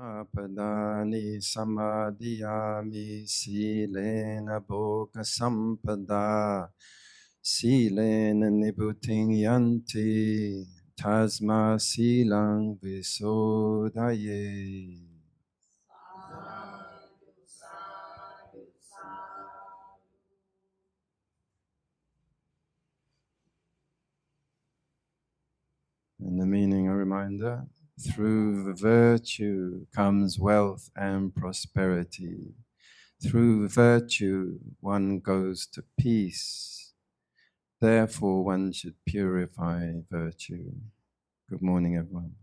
Apadani samadhiyami silena bhoga sampada silena nibbutiং yanti tasma silang visodhaye. And the meaning, a reminder, through virtue comes wealth and prosperity. Through virtue one goes to peace. Therefore one should purify virtue. Good morning, everyone.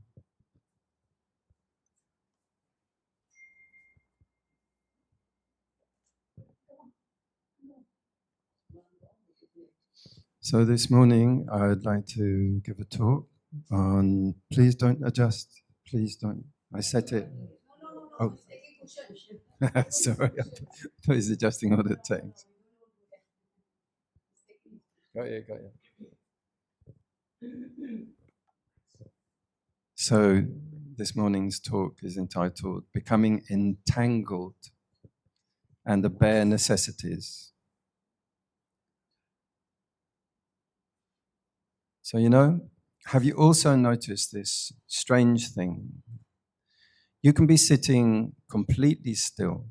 So this morning I'd like to give a talk on, please don't adjust, please don't. I set it. Oh, sorry, I thought he's adjusting all the things. Got you. So this morning's talk is entitled Becoming Entangled and the Bare Necessities. So, have you also noticed this strange thing? You can be sitting completely still,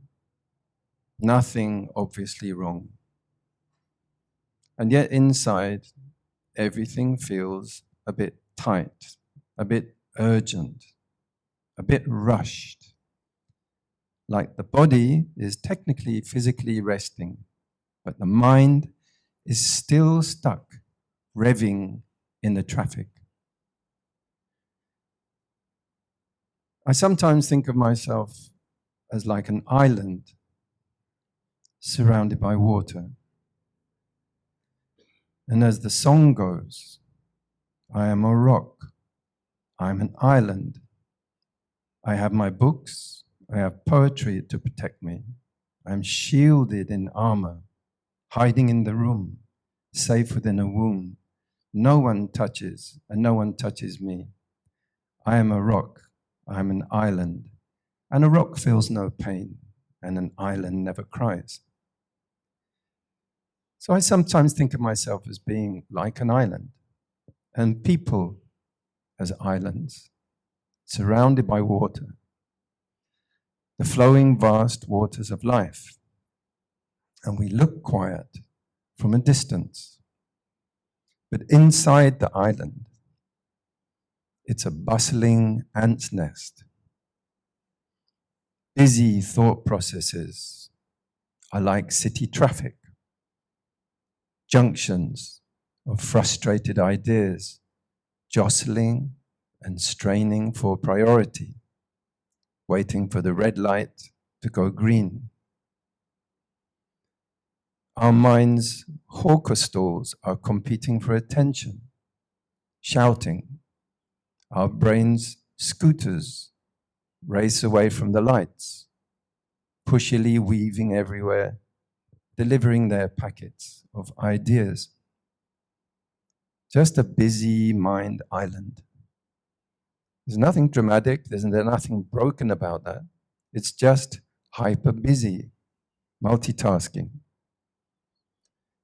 nothing obviously wrong. And yet inside, everything feels a bit tight, a bit urgent, a bit rushed. Like the body is technically physically resting, but the mind is still stuck, revving in the traffic. I sometimes think of myself as like an island surrounded by water. And as the song goes, I am a rock, I'm an island. I have my books, I have poetry to protect me. I'm shielded in armor, hiding in the room, safe within a womb. No one touches, and no one touches me. I am a rock, I'm an island, and a rock feels no pain, and an island never cries. So I sometimes think of myself as being like an island, and people as islands, surrounded by water, the flowing vast waters of life. And we look quiet from a distance. But inside the island, it's a bustling ant's nest. Busy thought processes are like city traffic, junctions of frustrated ideas, jostling and straining for priority, waiting for the red light to go green. Our minds' hawker stalls are competing for attention, shouting. Our brains' scooters race away from the lights, pushily weaving everywhere, delivering their packets of ideas. Just a busy mind island. There's nothing dramatic, there's nothing broken about that. It's just hyper busy, multitasking.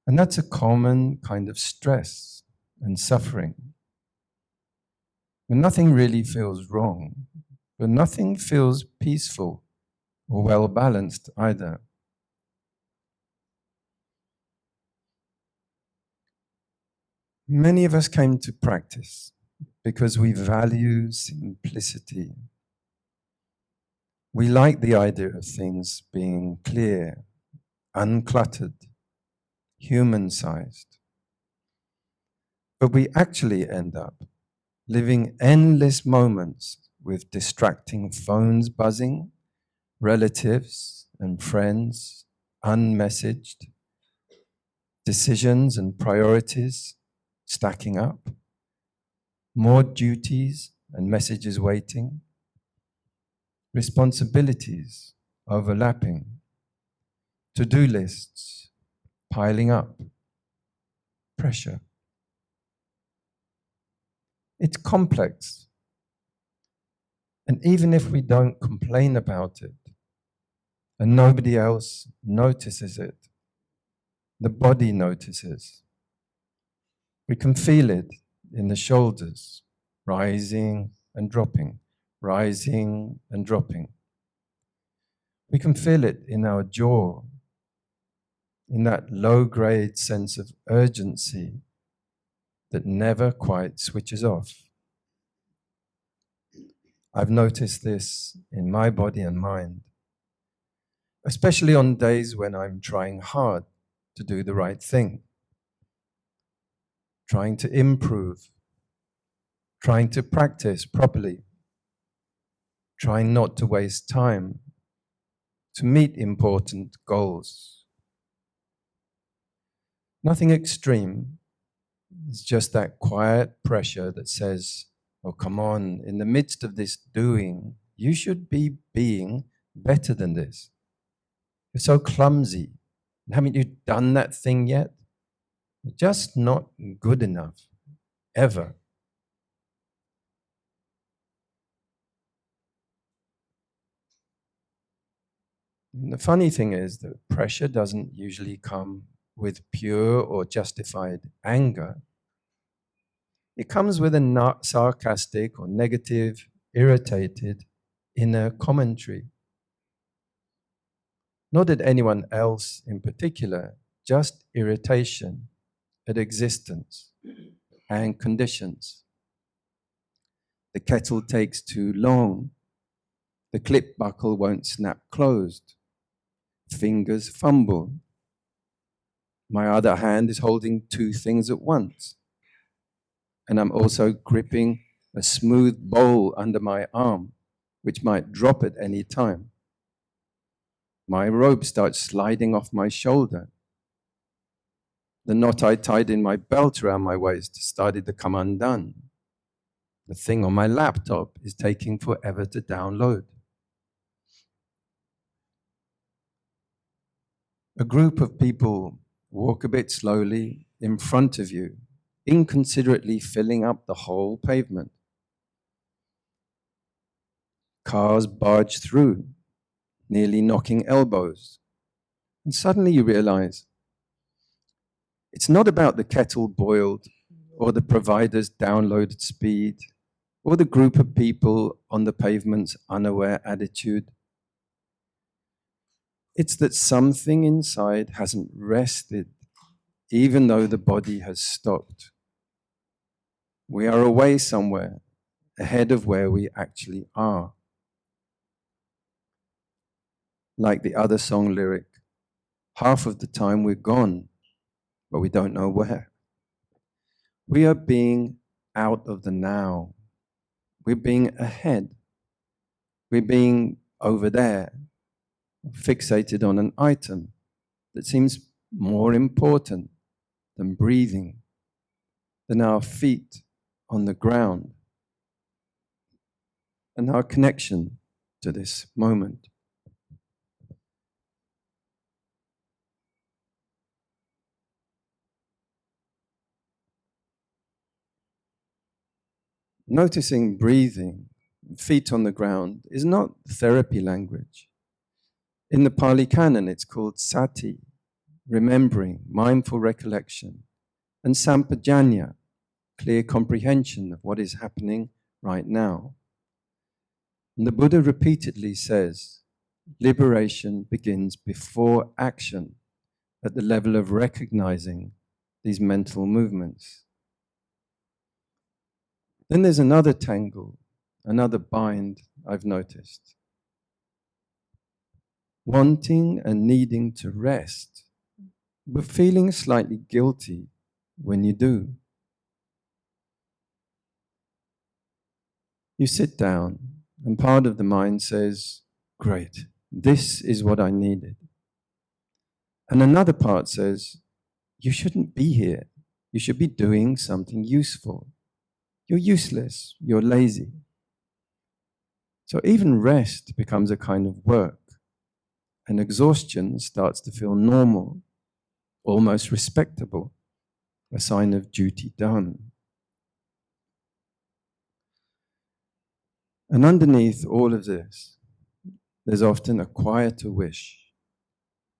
And that's a common kind of stress and suffering. When nothing really feels wrong, but nothing feels peaceful or well balanced either. Many of us came to practice because we value simplicity. We like the idea of things being clear, uncluttered, human-sized. But we actually end up living endless moments with distracting phones buzzing, relatives and friends unmessaged, decisions and priorities stacking up, more duties and messages waiting, responsibilities overlapping, to-do lists piling up, pressure. It's complex. And even if we don't complain about it, and nobody else notices it, the body notices. We can feel it in the shoulders, rising and dropping, rising and dropping. We can feel it in our jaw, in that low-grade sense of urgency that never quite switches off. I've noticed this in my body and mind, especially on days when I'm trying hard to do the right thing, trying to improve, trying to practice properly, trying not to waste time, to meet important goals. Nothing extreme, it's just that quiet pressure that says, oh, come on, in the midst of this doing, you should be being better than this. You're so clumsy. Haven't you done that thing yet? You're just not good enough, ever. And the funny thing is that pressure doesn't usually come with pure or justified anger. It comes with a sarcastic or negative, irritated inner commentary. Not at anyone else in particular, just irritation at existence and conditions. The kettle takes too long. The clip buckle won't snap closed. Fingers fumble. My other hand is holding two things at once. And I'm also gripping a smooth bowl under my arm, which might drop at any time. My robe starts sliding off my shoulder. The knot I tied in my belt around my waist started to come undone. The thing on my laptop is taking forever to download. A group of people walk a bit slowly in front of you, inconsiderately filling up the whole pavement. Cars barge through, nearly knocking elbows. And suddenly you realize it's not about the kettle boiled or the provider's downloaded speed or the group of people on the pavement's unaware attitude. It's that something inside hasn't rested, even though the body has stopped. We are away somewhere, ahead of where we actually are. Like the other song lyric, half of the time we're gone, but we don't know where. We are being out of the now. We're being ahead. We're being over there, fixated on an item that seems more important than breathing, than our feet on the ground, and our connection to this moment. Noticing breathing, feet on the ground, is not therapy language. In the Pāli canon, it's called Sati, remembering, mindful recollection, and sampajañña, clear comprehension of what is happening right now. And the Buddha repeatedly says, liberation begins before action, at the level of recognizing these mental movements. Then there's another tangle, another bind I've noticed. Wanting and needing to rest, but feeling slightly guilty when you do. You sit down, and part of the mind says, great, this is what I needed. And another part says, you shouldn't be here. You should be doing something useful. You're useless, you're lazy. So even rest becomes a kind of work, and exhaustion starts to feel normal, almost respectable, a sign of duty done. And underneath all of this, there's often a quieter wish,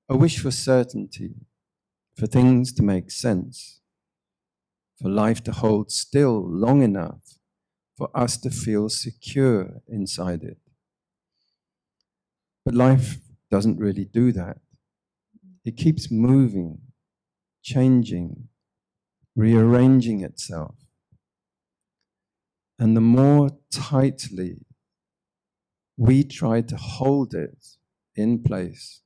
a wish for certainty, for things to make sense, for life to hold still long enough for us to feel secure inside it. But life doesn't really do that. It keeps moving, changing, rearranging itself. And the more tightly we try to hold it in place,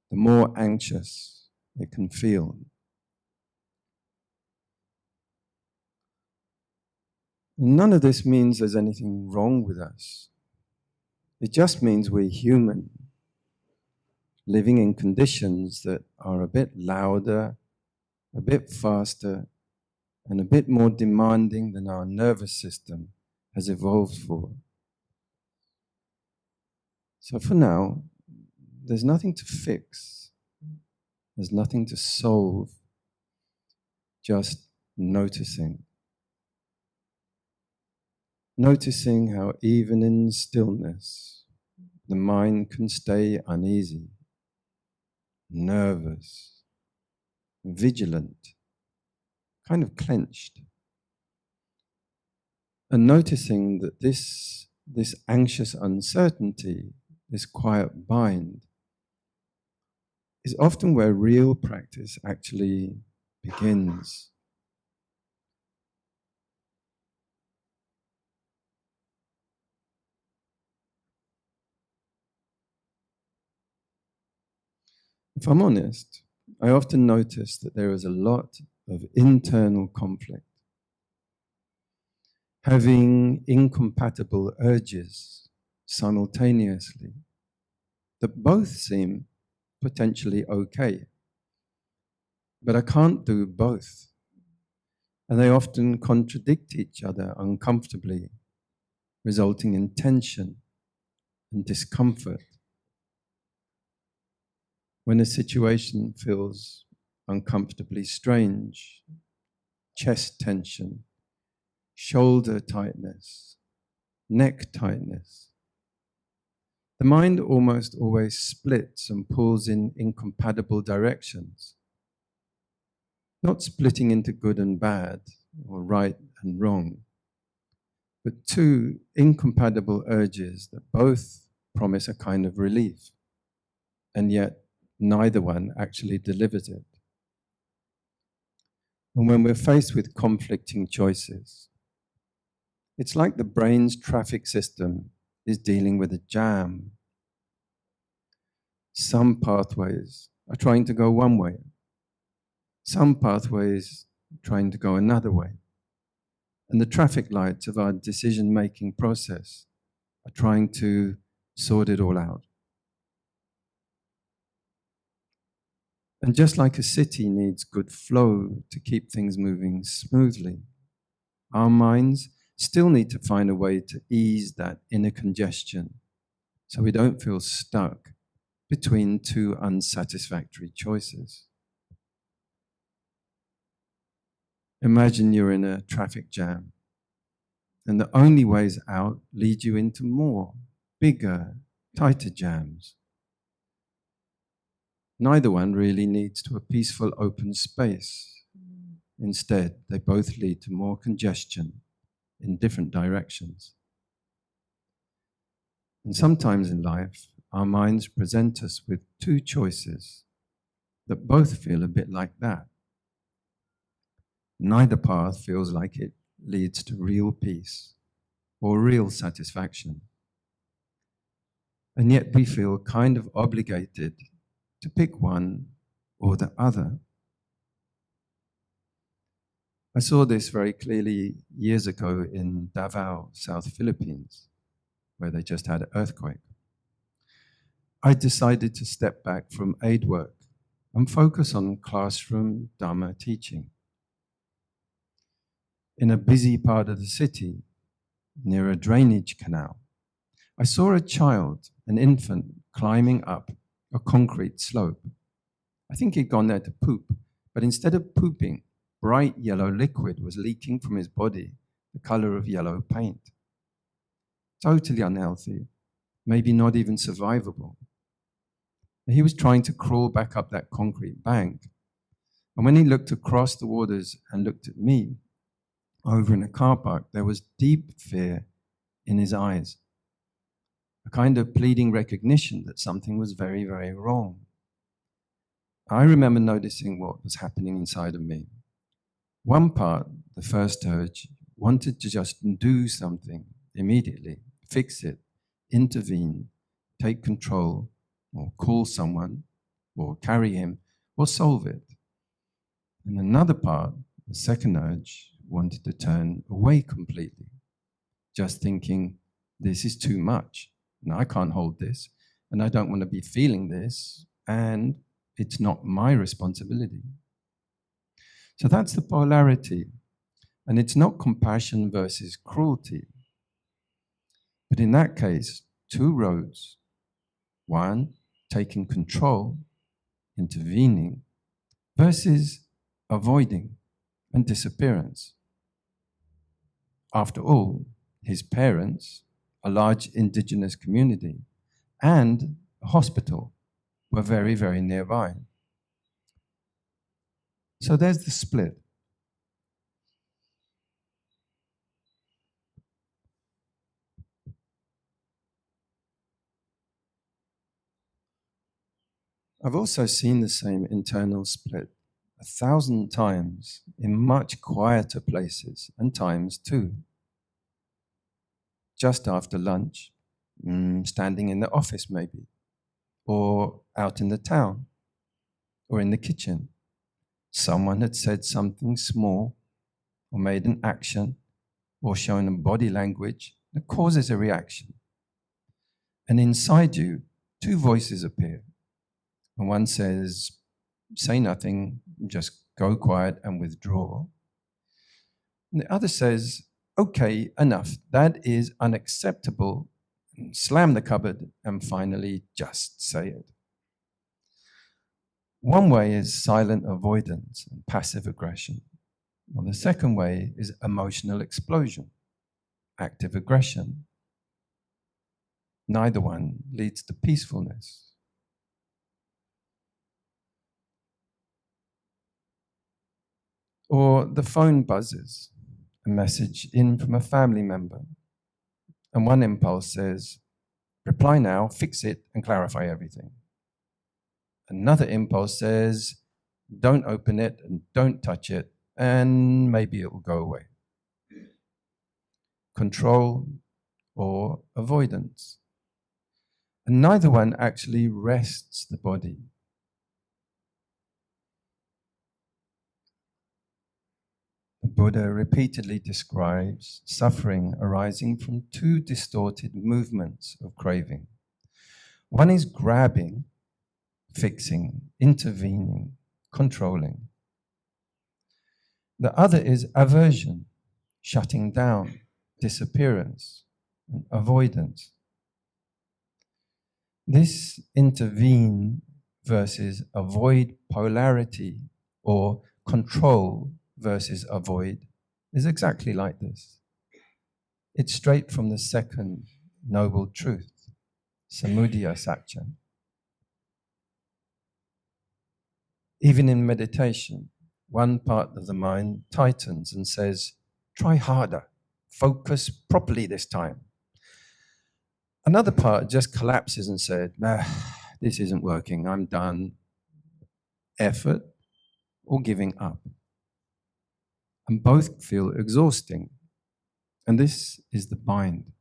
the more anxious it can feel. None of this means there's anything wrong with us. It just means we're human, living in conditions that are a bit louder, a bit faster, and a bit more demanding than our nervous system has evolved for. So for now, there's nothing to fix. There's nothing to solve. Just noticing. Noticing how even in stillness, the mind can stay uneasy, nervous, vigilant, kind of clenched. And noticing that this anxious uncertainty, this quiet bind, is often where real practice actually begins. If I'm honest, I often notice that there is a lot of internal conflict. Having incompatible urges simultaneously that both seem potentially okay. But I can't do both. And they often contradict each other uncomfortably, resulting in tension and discomfort. When a situation feels uncomfortably strange, chest tension, shoulder tightness, neck tightness, the mind almost always splits and pulls in incompatible directions, not splitting into good and bad or right and wrong, but two incompatible urges that both promise a kind of relief, and yet neither one actually delivers it. And when we're faced with conflicting choices, it's like the brain's traffic system is dealing with a jam. Some pathways are trying to go one way. Some pathways are trying to go another way. And the traffic lights of our decision-making process are trying to sort it all out. And just like a city needs good flow to keep things moving smoothly, our minds still need to find a way to ease that inner congestion so we don't feel stuck between two unsatisfactory choices. Imagine you're in a traffic jam and the only ways out lead you into more, bigger, tighter jams. Neither one really leads to a peaceful open space. Instead, they both lead to more congestion in different directions. And sometimes in life, our minds present us with two choices that both feel a bit like that. Neither path feels like it leads to real peace or real satisfaction. And yet we feel kind of obligated to pick one or the other. I saw this very clearly years ago in Davao, South Philippines, where they just had an earthquake. I decided to step back from aid work and focus on classroom Dharma teaching. In a busy part of the city, near a drainage canal, I saw a child, an infant, climbing up a concrete slope. I think he'd gone there to poop, but instead of pooping, bright yellow liquid was leaking from his body, the color of yellow paint. totally unhealthy, maybe not even survivable. He was trying to crawl back up that concrete bank. And when he looked across the waters and looked at me over in a car park, there was deep fear in his eyes, a kind of pleading recognition that something was very, very wrong. I remember noticing what was happening inside of me. One part, the first urge, wanted to just do something immediately, fix it, intervene, take control, or call someone, or carry him, or solve it. And another part, the second urge, wanted to turn away completely, just thinking, this is too much, and I can't hold this, and I don't want to be feeling this, and it's not my responsibility. So that's the polarity. And it's not compassion versus cruelty. But in that case, two roads. One, taking control, intervening, versus avoiding and disappearance. After all, his parents, a large indigenous community, and a hospital were very, very nearby. So there's the split. I've also seen the same internal split 1,000 times in much quieter places and times too. Just after lunch, standing in the office maybe, or out in the town, or in the kitchen. Someone had said something small, or made an action, or shown a body language that causes a reaction. And inside you, two voices appear. And one says, say nothing, just go quiet and withdraw. And the other says, okay, enough, that is unacceptable. Slam the cupboard and finally just say it. One way is silent avoidance and passive aggression. Well, the second way is emotional explosion, active aggression. Neither one leads to peacefulness. Or the phone buzzes, a message in from a family member, and one impulse says, reply now, fix it, and clarify everything. Another impulse says, don't open it and don't touch it, and maybe it will go away. Control or avoidance. And neither one actually rests the body. The Buddha repeatedly describes suffering arising from two distorted movements of craving. One is grabbing, fixing, intervening, controlling. The other is aversion, shutting down, disappearance, and avoidance. This intervene versus avoid polarity, or control versus avoid, is exactly like this. It's straight from the second noble truth, samudaya satcha. Even in meditation, one part of the mind tightens and says, try harder, focus properly this time. Another part just collapses and said, this isn't working, I'm done. Effort or giving up. And both feel exhausting. And this is the bind.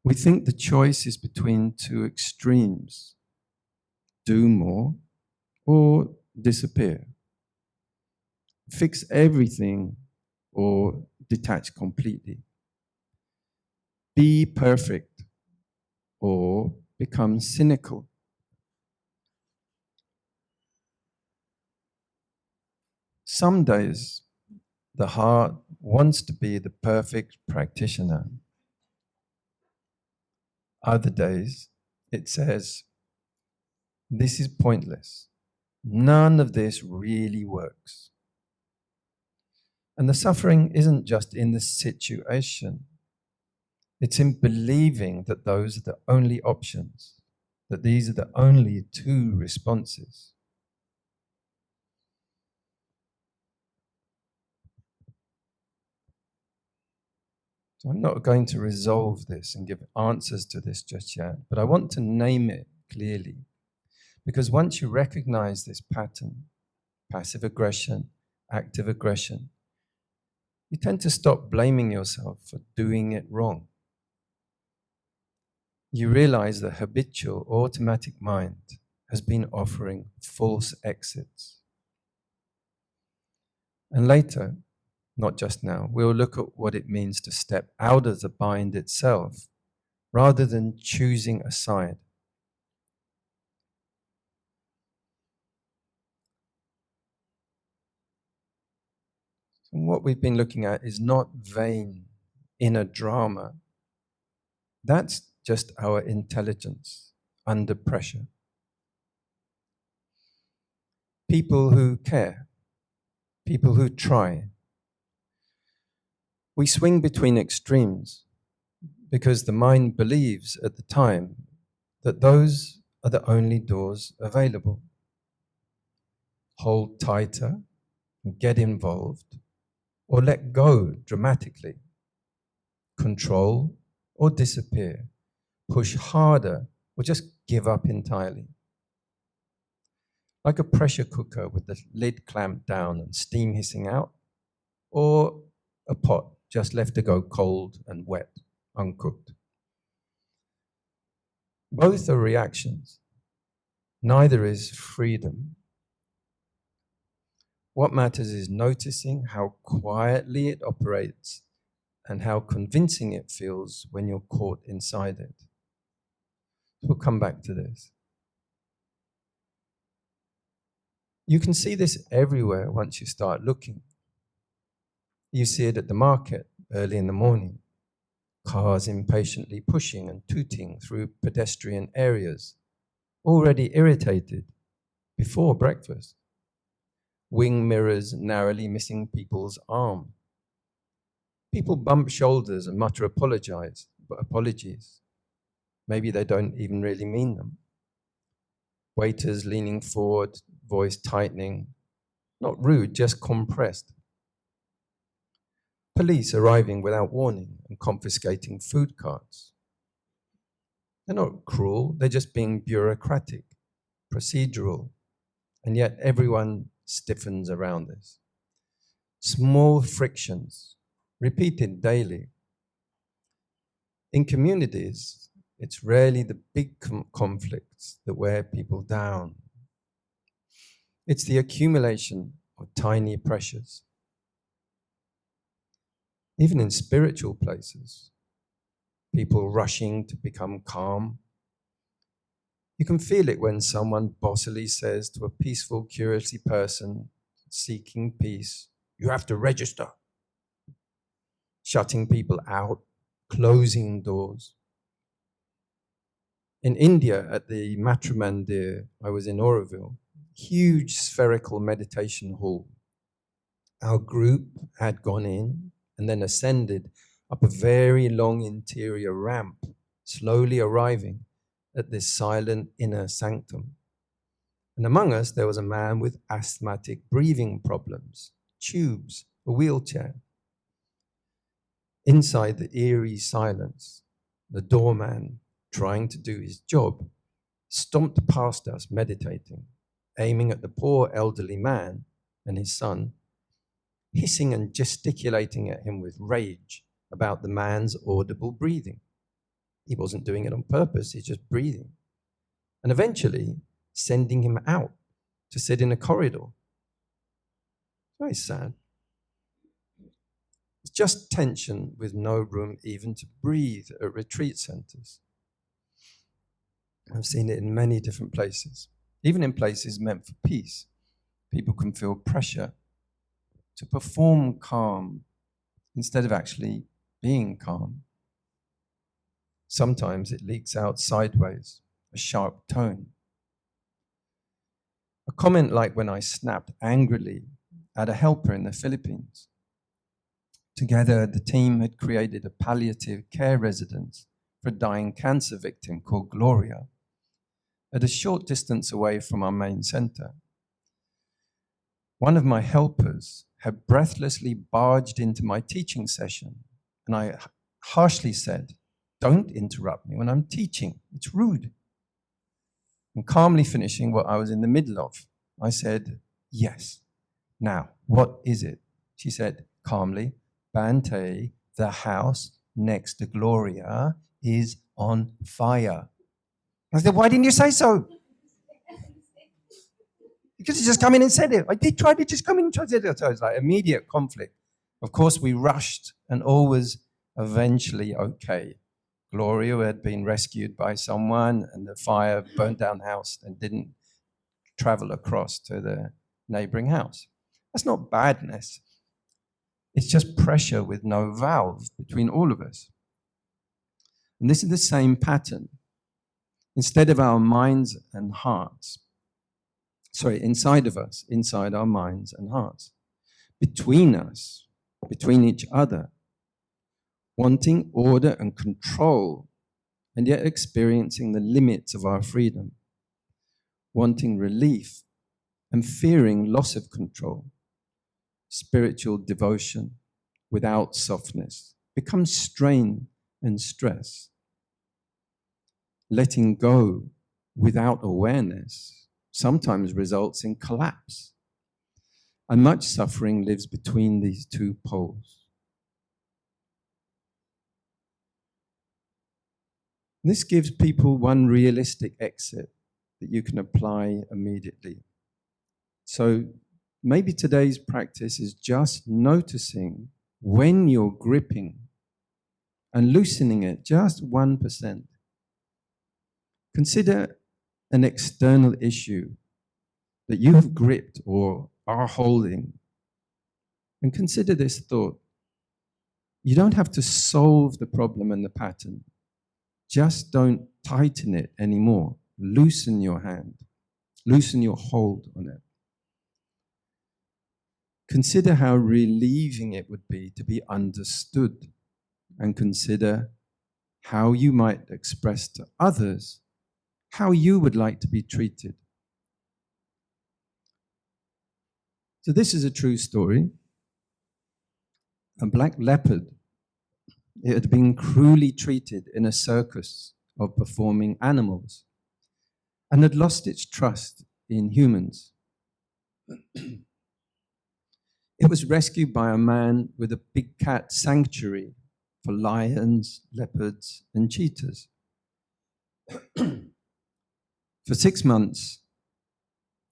We think the choice is between two extremes, do more or disappear. Fix everything or detach completely. Be perfect or become cynical. Some days, the heart wants to be the perfect practitioner. Other days, it says, this is pointless. None of this really works. And the suffering isn't just in the situation, It's in believing that those are the only options, that these are the only two responses. So I'm not going to resolve this and give answers to this just yet, but I want to name it clearly. Because once you recognize this pattern, passive aggression, active aggression, you tend to stop blaming yourself for doing it wrong. You realize the habitual, automatic mind has been offering false exits. And later, not just now, we'll look at what it means to step out of the bind itself rather than choosing a side. And what we've been looking at is not vain inner drama. That's just our intelligence under pressure. People who care, people who try. We swing between extremes because the mind believes at the time that those are the only doors available. Hold tighter, get involved, or let go dramatically. Control or disappear. Push harder or just give up entirely. Like a pressure cooker with the lid clamped down and steam hissing out, or a pot just left to go cold and wet, uncooked. Both are reactions. Neither is freedom. What matters is noticing how quietly it operates and how convincing it feels when you're caught inside it. We'll come back to this. You can see this everywhere once you start looking. You see it at the market early in the morning. Cars impatiently pushing and tooting through pedestrian areas, already irritated before breakfast. Wing mirrors narrowly missing people's arm. People bump shoulders and mutter apologies. Maybe they don't even really mean them. Waiters leaning forward, voice tightening. Not rude, just compressed. Police arriving without warning and confiscating food carts. They're not cruel, they're just being bureaucratic, procedural, and yet everyone stiffens around this. Small frictions, repeated daily. In communities, it's rarely the big conflicts that wear people down. It's the accumulation of tiny pressures. Even in spiritual places, people rushing to become calm. You can feel it when someone bossily says to a peaceful, curious person seeking peace, "You have to register." Shutting people out, closing doors. In India, at the Matrimandir, I was in Auroville, huge spherical meditation hall. Our group had gone in and then ascended up a very long interior ramp, slowly arriving at this silent inner sanctum. And among us, there was a man with asthmatic breathing problems, tubes, a wheelchair. Inside the eerie silence, the doorman, trying to do his job, stomped past us meditating, aiming at the poor elderly man and his son, hissing and gesticulating at him with rage about the man's audible breathing. He wasn't doing it on purpose, he's just breathing. And eventually sending him out to sit in a corridor. Very sad. It's just tension with no room even to breathe at retreat centers. I've seen it in many different places, even in places meant for peace. People can feel pressure to perform calm instead of actually being calm. Sometimes it leaks out sideways, a sharp tone. A comment like when I snapped angrily at a helper in the Philippines. Together, the team had created a palliative care residence for a dying cancer victim called Gloria at a short distance away from our main center. One of my helpers had breathlessly barged into my teaching session, and I harshly said, "Don't interrupt me when I'm teaching. It's rude." And calmly finishing what I was in the middle of, I said, "Yes. Now, what is it?" She said calmly, "Bante, the house next to Gloria is on fire." I said, "Why didn't you say so?" You could have just come in and said it. I did try to just come in and try to say it. So it was like immediate conflict. Of course, we rushed, and all was eventually okay. Gloria had been rescued by someone, and the fire burnt down the house and didn't travel across to the neighboring house. That's not badness. It's just pressure with no valve between all of us. And this is the same pattern. Instead of our minds and hearts, inside of us, inside our minds and hearts, between us, between each other, wanting order and control, and yet experiencing the limits of our freedom, wanting relief and fearing loss of control. Spiritual devotion without softness becomes strain and stress. Letting go without awareness sometimes results in collapse, and much suffering lives between these two poles. This gives people one realistic exit that you can apply immediately. So maybe today's practice is just noticing when you're gripping and loosening it just 1%. Consider an external issue that you have gripped or are holding, and consider this thought. You don't have to solve the problem and the pattern. Just don't tighten it anymore. Loosen your hand. Loosen your hold on it. Consider how relieving it would be to be understood, and consider how you might express to others how you would like to be treated. So this is a true story. A black leopard, it had been cruelly treated in a circus of performing animals and had lost its trust in humans. It was rescued by a man with a big cat sanctuary for lions, leopards, and cheetahs. For 6 months,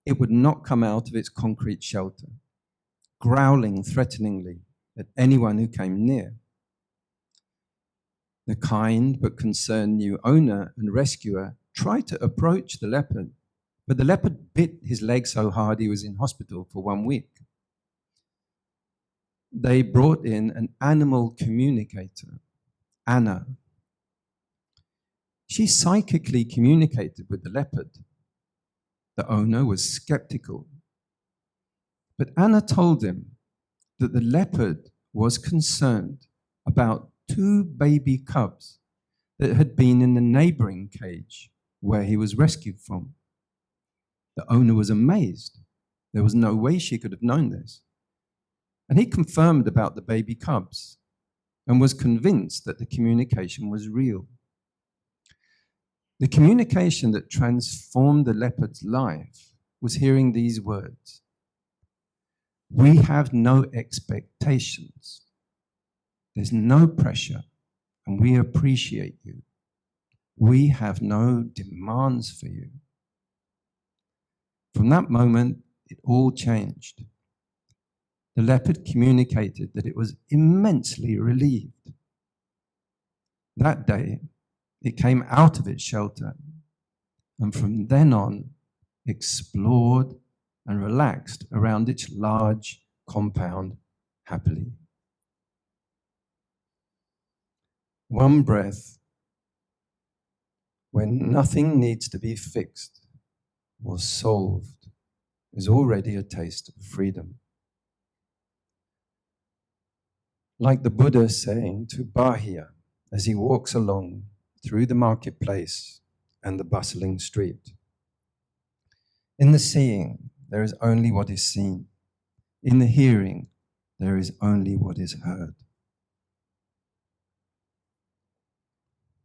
it would not come out of its concrete shelter, growling threateningly at anyone who came near. The kind but concerned new owner and rescuer tried to approach the leopard, but the leopard bit his leg so hard he was in hospital for 1 week. They brought in an animal communicator, Anna. She psychically communicated with the leopard. The owner was skeptical, but Anna told him that the leopard was concerned about 2 baby cubs that had been in the neighboring cage where he was rescued from. The owner was amazed. There was no way she could have known this. And he confirmed about the baby cubs and was convinced that the communication was real. The communication that transformed the leopard's life was hearing these words: "We have no expectations. There's no pressure, and we appreciate you. We have no demands for you." From that moment, it all changed. The leopard communicated that it was immensely relieved. That day, it came out of its shelter, and from then on, explored and relaxed around its large compound happily. One breath, when nothing needs to be fixed or solved, is already a taste of freedom. Like the Buddha saying to Bāhiya as he walks along through the marketplace and the bustling street. In the seeing, there is only what is seen. In the hearing, there is only what is heard.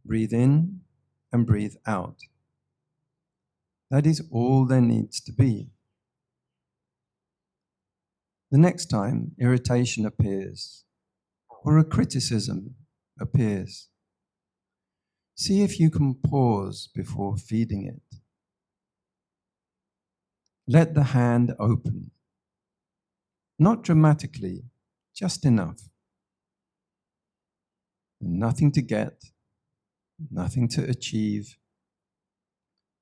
Breathe in and breathe out. That is all there needs to be. The next time irritation appears or a criticism appears, see if you can pause before feeding it. Let the hand open. Not dramatically, just enough. Nothing to get, nothing to achieve,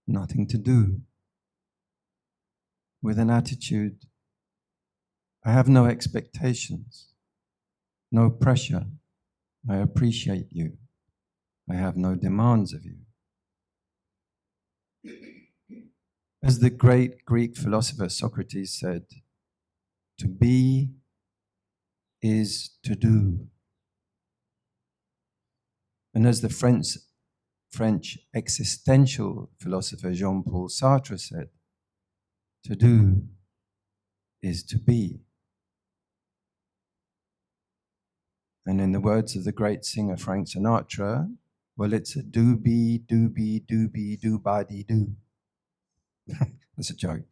nothing to do. With an attitude, I have no expectations, no pressure. I appreciate you. I have no demands of you. As the great Greek philosopher Socrates said, to be is to do. And as the French existential philosopher Jean-Paul Sartre said, to do is to be. And in the words of the great singer Frank Sinatra, well, it's a do-be, do-be, do-be, do-ba-dee, do. That's a joke.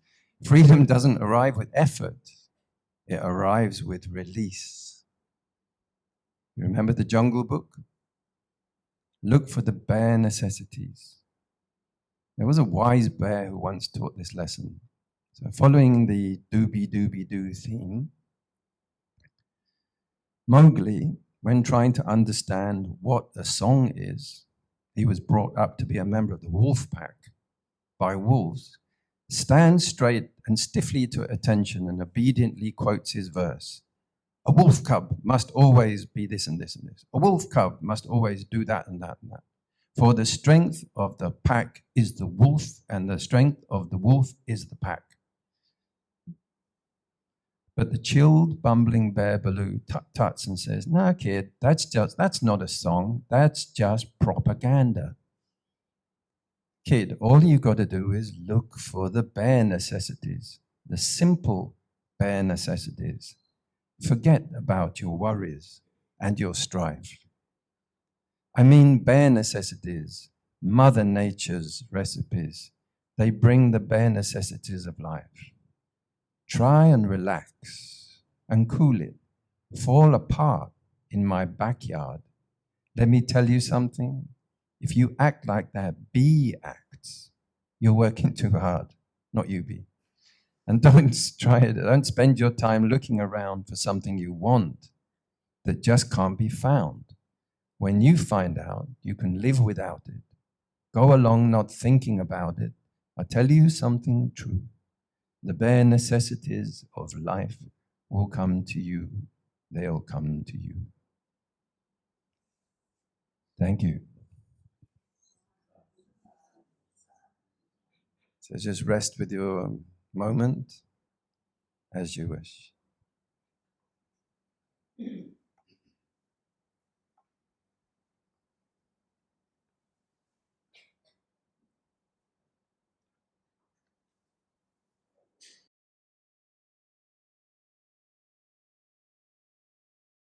Freedom doesn't arrive with effort. It arrives with release. You remember the Jungle Book? Look for the bare necessities. There was a wise bear who once taught this lesson. So following the do-be-do-be-do theme, Mowgli, when trying to understand what a song is, he was brought up to be a member of the wolf pack by wolves, stands straight and stiffly to attention and obediently quotes his verse. A wolf cub must always be this and this and this. A wolf cub must always do that and that and that. For the strength of the pack is the wolf, and the strength of the wolf is the pack. But the chilled, bumbling bear Baloo tuts and says, "No, kid, that's not a song. That's just propaganda. Kid, all you got to do is look for the bare necessities, the simple bare necessities. Forget about your worries and your strife. I mean bare necessities, Mother Nature's recipes. They bring the bare necessities of life. Try and relax and cool it. Fall apart in my backyard. Let me tell you something. If you act like that bee acts, you're working too hard, not you, bee. And don't spend your time looking around for something you want that just can't be found. When you find out, you can live without it. Go along not thinking about it. I'll tell you something true. The bare necessities of life will come to you. They'll come to you. Thank you. So just rest with your moment as you wish.